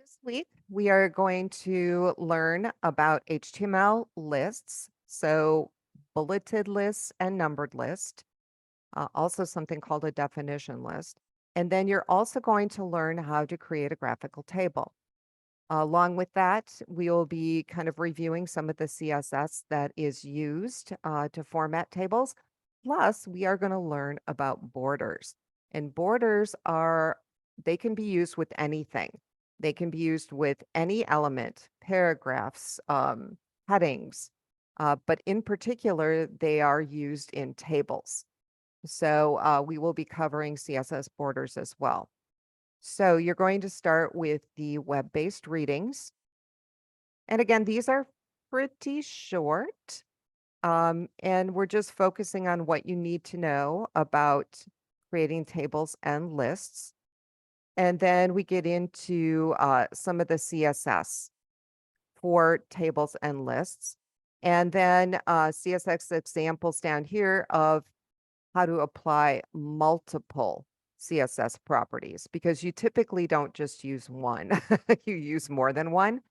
This week, we are going to learn about HTML lists, so bulleted lists and numbered lists, also something called a definition list. And then you're also going to learn how to create a graphical table. Along with that, we will be kind of reviewing some of the CSS that is used to format tables. Plus, we are going to learn about borders. And borders they can be used with anything. They can be used with any element, paragraphs, headings, but in particular, they are used in tables. So we will be covering CSS borders as well. So you're going to start with the web-based readings. And again, these are pretty short. And we're just focusing on what you need to know about creating tables and lists. And then we get into some of the CSS for tables and lists. And then CSS examples down here of how to apply multiple CSS properties because you typically don't just use one, you use more than one.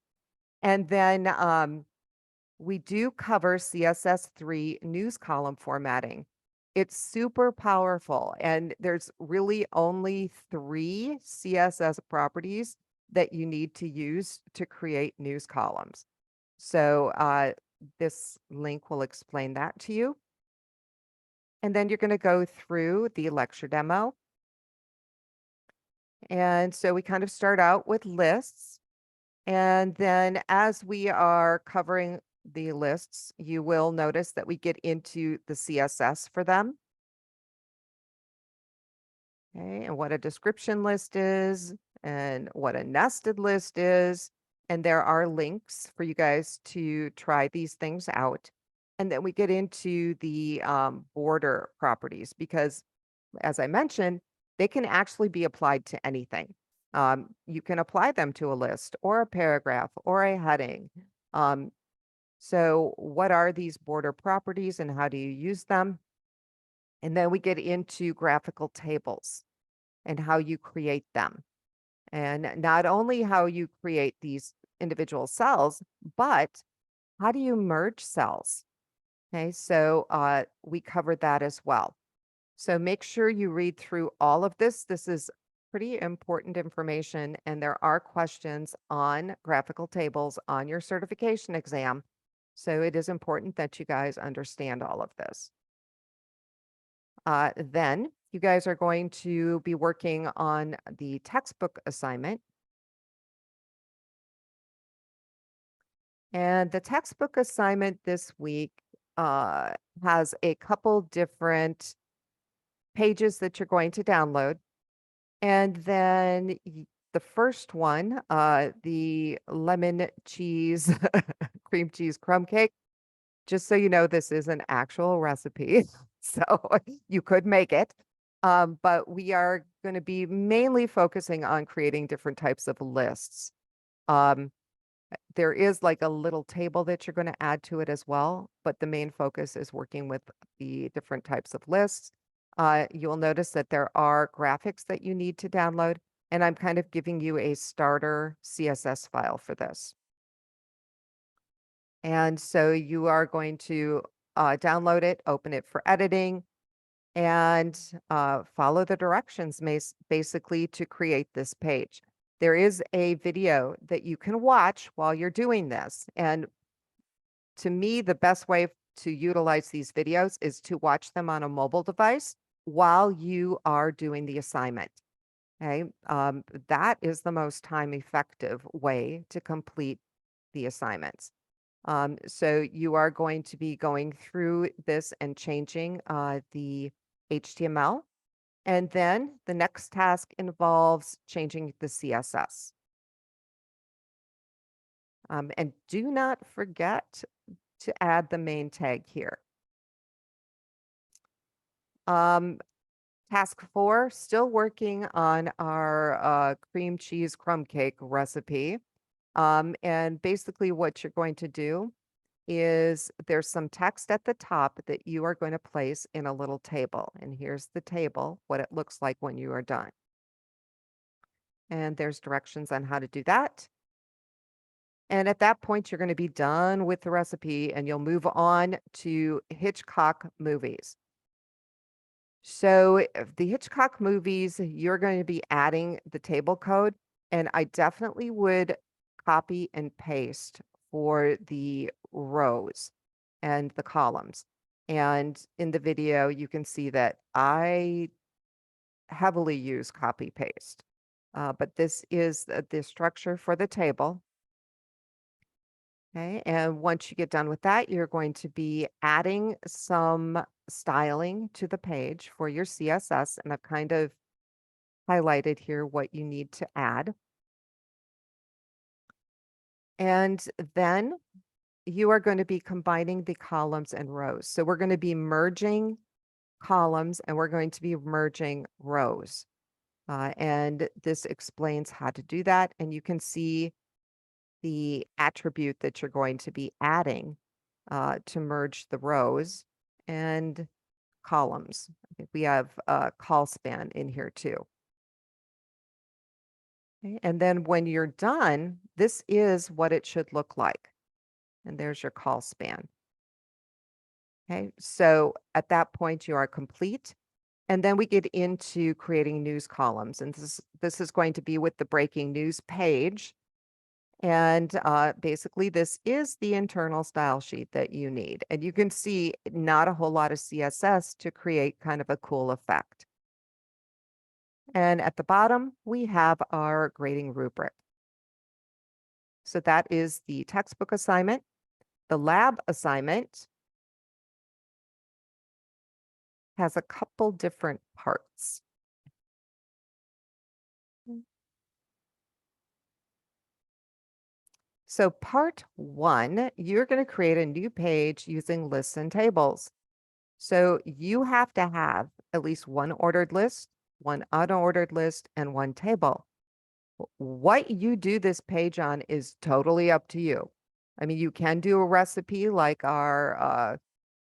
And then we do cover CSS3 news column formatting. It's super powerful, and there's really only 3 CSS properties that you need to use to create news columns. So this link will explain that to you. And then you're going to go through the lecture demo. And so we kind of start out with lists. And then as we are covering the lists, you will notice that we get into the CSS for them. Okay, and what a description list is, and what a nested list is. And there are links for you guys to try these things out. And then we get into the border properties because, as I mentioned, they can actually be applied to anything. You can apply them to a list or a paragraph or a heading. So what are these border properties and how do you use them? And then we get into graphical tables and how you create them. And not only how you create these individual cells, but how do you merge cells? Okay, so we covered that as well. So make sure you read through all of this. This is pretty important information, and there are questions on graphical tables on your certification exam. So it is important that you guys understand all of this. Then you guys are going to be working on the textbook assignment. And the textbook assignment this week has a couple different pages that you're going to download. And then the first one, the lemon cheese, cream cheese crumb cake, just so you know, this is an actual recipe. So you could make it. But we are going to be mainly focusing on creating different types of lists. There is like a little table that you're going to add to it as well, but the main focus is working with the different types of lists. You'll notice that there are graphics that you need to download, and I'm kind of giving you a starter CSS file for this. And so you are going to download it, open it for editing, and follow the directions basically to create this page. There is a video that you can watch while you're doing this. And to me, the best way to utilize these videos is to watch them on a mobile device while you are doing the assignment. Okay, that is the most time effective way to complete the assignments. So you are going to be going through this and changing the HTML. And then the next task involves changing the CSS. And do not forget to add the main tag here. Task 4, still working on our cream cheese crumb cake recipe. And basically what you're going to do is there's some text at the top that you are going to place in a little table. And here's the table, what it looks like when you are done. And there's directions on how to do that. And at that point, you're going to be done with the recipe and you'll move on to Hitchcock movies. So, the Hitchcock movies, you're going to be adding the table code, and I definitely would copy and paste for the rows and the columns. And in the video, you can see that I heavily use copy paste. But this is the structure for the table. Okay, and once you get done with that, you're going to be adding some styling to the page for your CSS, and I've kind of highlighted here what you need to add. And then you are going to be combining the columns and rows. So we're going to be merging columns and we're going to be merging rows. And this explains how to do that. And you can see the attribute that you're going to be adding to merge the rows and columns. I think we have a call span in here too. Okay, and then when you're done, this is what it should look like. And there's your call span. Okay, so at that point you are complete. And then we get into creating news columns. And this is going to be with the breaking news page. And basically, this is the internal style sheet that you need. And you can see not a whole lot of CSS to create kind of a cool effect. And at the bottom, we have our grading rubric. So that is the textbook assignment. The lab assignment has a couple different parts. So part one, you're going to create a new page using lists and tables. So you have to have at least one ordered list, one unordered list, and one table. What you do this page on is totally up to you. I mean, you can do a recipe like our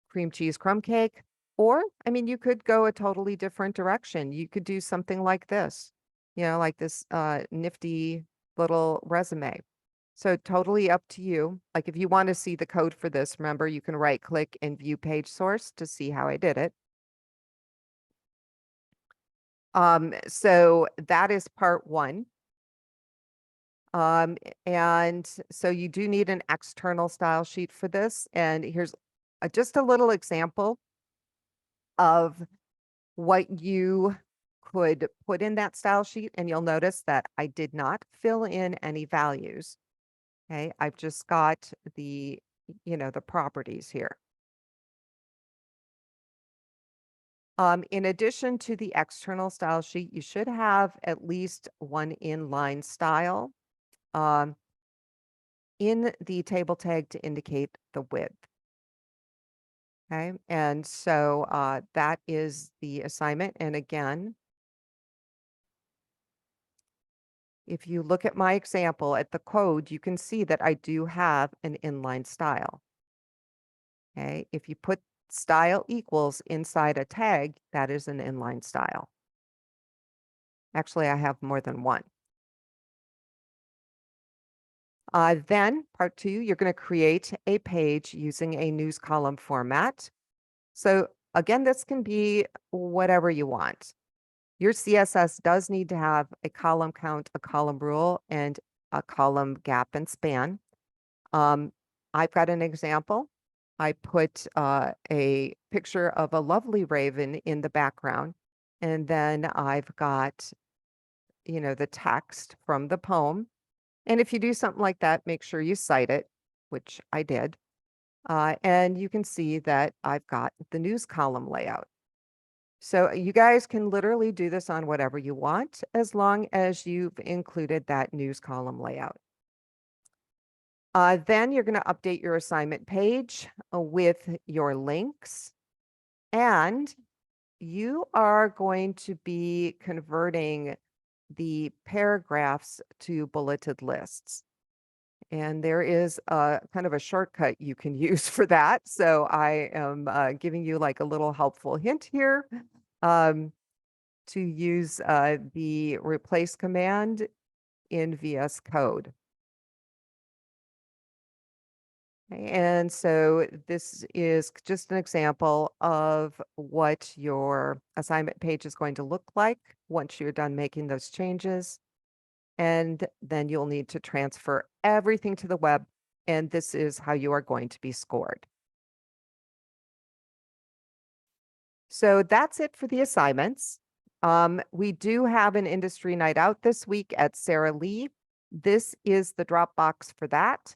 cream cheese crumb cake, or I mean, you could go a totally different direction. You could do something like this, like this nifty little resume. So totally up to you. Like if you want to see the code for this, remember you can right click and view page source to see how I did it. So that is part one. And so you do need an external style sheet for this. And here's just a little example of what you could put in that style sheet. And you'll notice that I did not fill in any values. Okay, I've just got the properties here. In addition to the external style sheet, you should have at least one inline style in the table tag to indicate the width. Okay, and so that is the assignment. And again, if you look at my example at the code, you can see that I do have an inline style. Okay, if you put style equals inside a tag, that is an inline style. Actually, I have more than one. Then part two, you're going to create a page using a news column format. So again, this can be whatever you want. Your CSS does need to have a column count, a column rule, and a column gap and span. I've got an example. I put a picture of a lovely raven in the background, and then I've got, the text from the poem. And if you do something like that, make sure you cite it, which I did. And you can see that I've got the news column layout. So you guys can literally do this on whatever you want, as long as you've included that news column layout. Then you're going to update your assignment page with your links, and you are going to be converting the paragraphs to bulleted lists. And there is a kind of a shortcut you can use for that. So I am giving you like a little helpful hint here to use the replace command in VS Code. Okay, and so this is just an example of what your assignment page is going to look like once you're done making those changes. And then you'll need to transfer everything to the web, and this is how you are going to be scored. So that's it for the assignments. We do have an industry night out this week at Sarah Lee. This is the Dropbox for that.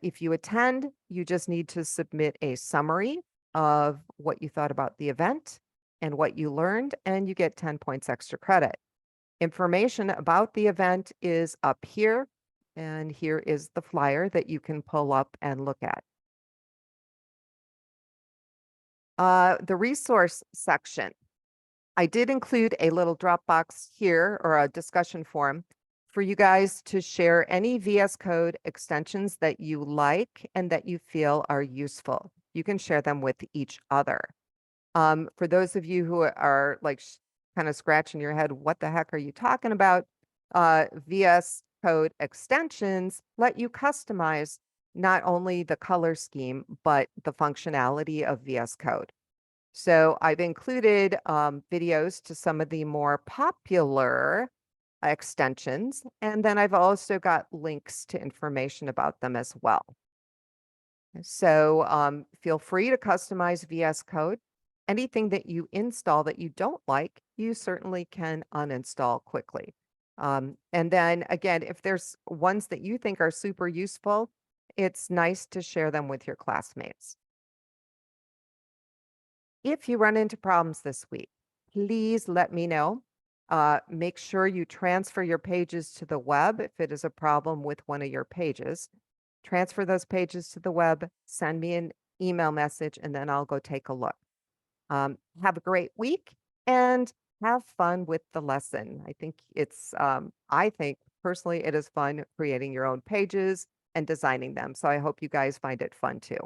If you attend, you just need to submit a summary of what you thought about the event and what you learned, and you get 10 points extra credit. Information about the event is up here, and here is the flyer that you can pull up and look at. The resource section. I did include a little Dropbox here or a discussion forum for you guys to share any VS Code extensions that you like and that you feel are useful. You can share them with each other. For those of you who are like kind of scratching your head, what the heck are you talking about? VS Code extensions let you customize not only the color scheme, but the functionality of VS Code. So I've included videos to some of the more popular extensions, and then I've also got links to information about them as well. So feel free to customize VS Code. Anything that you install that you don't like, you certainly can uninstall quickly. And then again, if there's ones that you think are super useful, it's nice to share them with your classmates. If you run into problems this week, please let me know. Make sure you transfer your pages to the web if it is a problem with one of your pages. Transfer those pages to the web, send me an email message, and then I'll go take a look. Have a great week and have fun with the lesson. I think personally it is fun creating your own pages and designing them. So I hope you guys find it fun too.